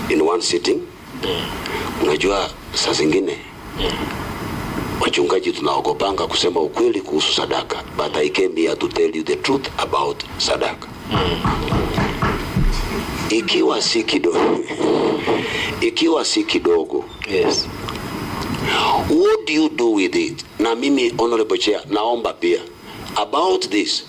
in one sitting. Unajua saa zingine wachungaji tunaogopanga kusema ukweli kuhusu sadaka, but I came here to tell you the truth about sadaka. Ikiwa si kidogo, yes, what do you do with it? Na mimi honorable chair, naomba pia about this.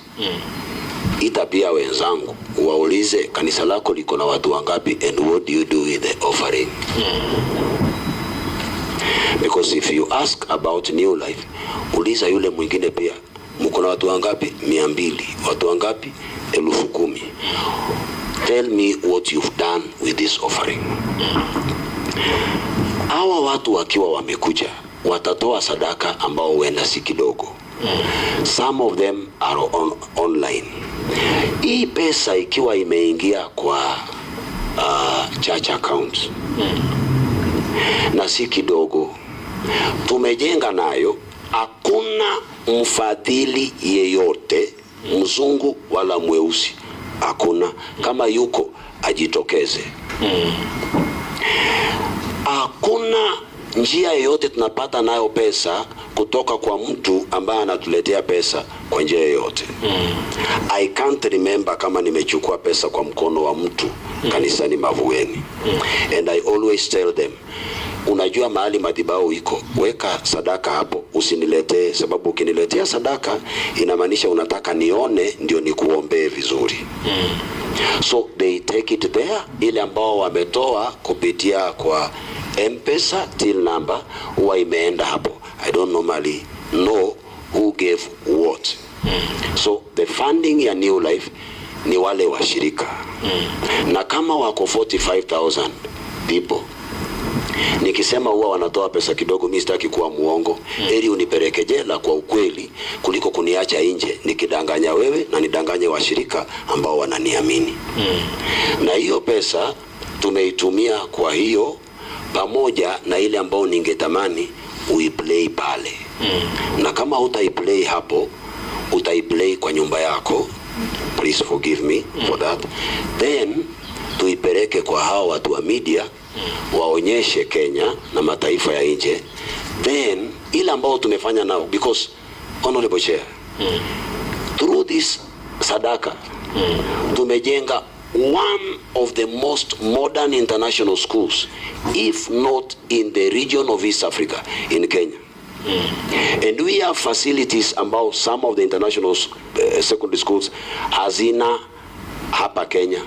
Ita pia wenzangu waulize kanisa lako liko na watu wangapi, and what do you do with the offering? Because if you ask about New Life, uliza yule mwingine pia, mko na watu wangapi? 200. Watu wangapi? 10,000. Tell me what you've done with this offering. Hawa watu wakiwa wamekuja watatoa sadaka ambao huenda si kidogo. Some of them are online. Hii pesa ikiwa imeingia kwa church account na si kidogo, tumejenga nayo, hakuna mfadhili yeyote, mzungu wala mweusi, hakuna. Kama yuko ajitokeze. Hakuna njia yoyote tunapata nayo pesa kutoka kwa mtu ambaye anatuletea pesa kwa njia yoyote. I can't remember kama nimechukua pesa kwa mkono wa mtu kanisani Mavueni. And I always tell them, unajua mahali madhabahu iko, weka sadaka hapo, usiniletee, sababu ukiniletea sadaka inamaanisha unataka nione ndio nikuombee vizuri. So they take it there, ile ambao wametoa kupitia kwa M-Pesa till number huwa imeenda hapo. I don't normally know who gave what. So the funding ya New Life ni wale washirika. Na kama wako 45,000 people, nikisema huwa wanatoa pesa kidogo, mimi sitaki kuwa muongo. Heri unipeleke jela kwa ukweli kuliko kuniacha nje nikidanganya wewe na nidanganye washirika ambao wananiamini. Na hiyo pesa tumeitumia kwa hiyo, pamoja na ile ambao ningetamani uiplay pale. Na kama utaiplay hapo, utaiplay kwa nyumba yako. Please forgive me for that. Then tuipeleke kwa hao watu wa media, waonyeshe Kenya na mataifa ya nje. Then ile ambao tumefanya nao, because honorable chair, through this sadaka tumejenga one of the most modern international schools, if not in the region of East Africa, in Kenya. And we have facilities about some of the international secondary schools hazina hapa Kenya.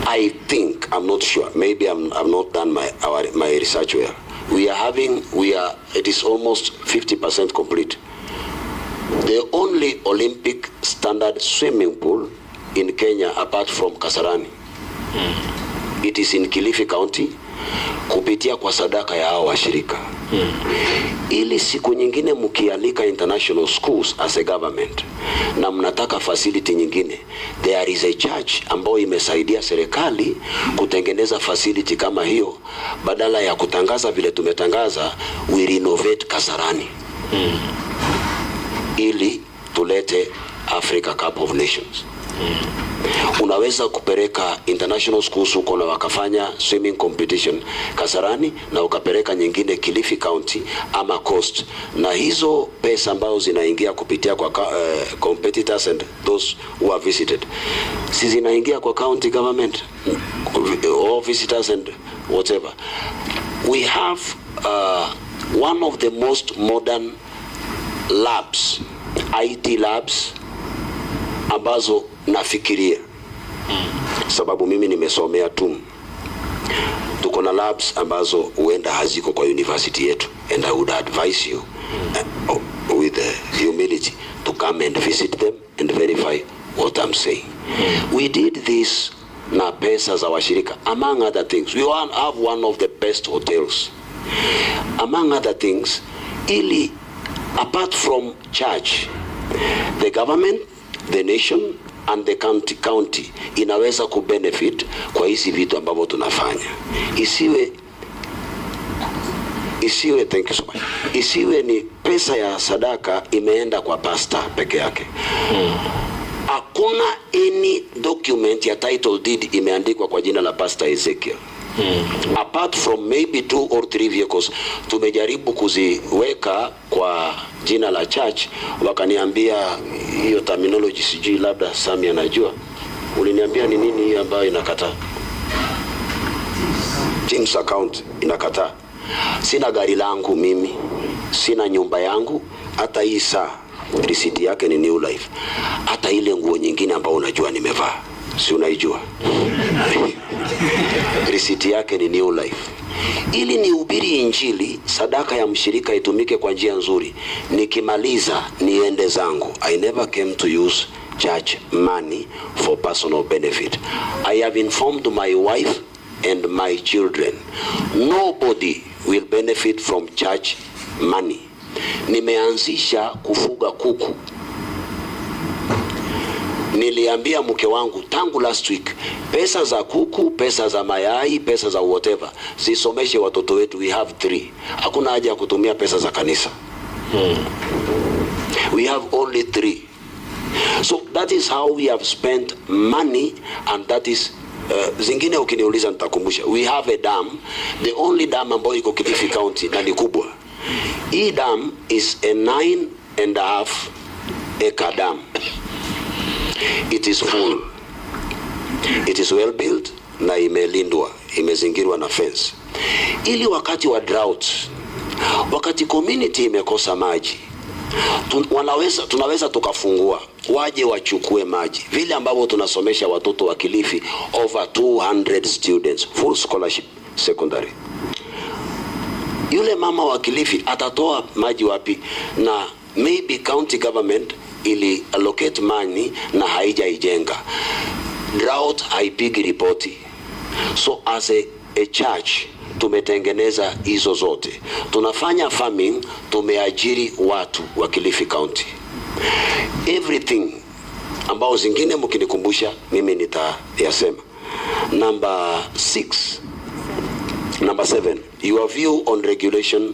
I think, I'm not sure, maybe I've not done my research well. It is almost 50% complete. The only Olympic standard swimming pool in Kenya apart from Kasarani, it is in Kilifi County, kupitia kwa sadaka ya hao washirika. Ili siku nyingine mkialika international schools as a government na mnataka facility nyingine, there is a church ambao imesaidia serikali kutengeneza facility kama hiyo. Badala ya kutangaza vile tumetangaza, we renovate Kasarani ili tulete Africa Cup of Nations. Unaweza kupeleka international schools huko na wakafanya swimming competition Kasarani, na ukapeleka nyingine Kilifi County ama Coast, na hizo pesa ambazo zinaingia kupitia kwa competitors and those who are visited, si zinaingia kwa county government or visitors and whatever. We have one of the most modern labs, IT labs, ambazo nafikiria, sababu mimi nimesomea tu, tuko na labs ambazo huenda haziko kwa university yetu, and I would advise you with humility to come and visit them and verify what I'm saying. We did this na pesa za washirika. Among other things, we have one of the best hotels. Among other things, ili apart from church, the government, the nation and the county inaweza kubenefit kwa hizi vitu ambavyo tunafanya. Isiwe thank you so much. Isiwe ni pesa ya sadaka imeenda kwa pastor peke yake. Hakuna any document ya title deed imeandikwa kwa jina la Pastor Ezekiel. Apart from maybe 2 or 3 vehicles tumejaribu kuziweka kwa jina la church, wakaniambia hiyo terminology sijui, labda Sami anajua. Uliniambia ni nini hiyo ambayo inakataa? Teams account inakataa. Sina gari langu mimi, sina nyumba yangu, hata hii saa receipt yake ni New Life. Hata ile nguo nyingine ambayo unajua nimevaa, si unaijua? Receipt yake ni New Life. Ili nihubiri injili, sadaka ya mshirika itumike kwa njia nzuri. Nikimaliza niende zangu. I never came to use church money for personal benefit. I have informed my wife and my children, nobody will benefit from church money. Nimeanzisha kufuga kuku. Niliambia mke wangu tangu last week, pesa za kuku, pesa za mayai, pesa za whatever, sisomeshe watoto wetu. We have 3. Hakuna haja ya kutumia pesa za kanisa. We have only 3. So that is how we have spent money, and that is zingine ukiniuliza nitakumbusha. We have a dam, the only dam ambayo iko Kilifi County na ni kubwa. Hii dam is a 9.5 acre dam. It is full. It is well built na imelindwa, imezingirwa na fence. Ili wakati wa drought, wakati community imekosa maji, tunaweza tukafungua waje wachukue maji. Vile ambavyo tunasomesha watoto wa Kilifi, over 200 students, full scholarship secondary. Yule mama wa Kilifi atatoa maji wapi? Na maybe county government ili allocate money na haijaijenga. Drought haipigi ripoti. So as a church tumetengeneza hizo zote. Tunafanya farming, tumeajiri watu wa Kilifi County. Everything ambao zingine mkinikumbusha mimi nitayasema. Number 7, your view on regulation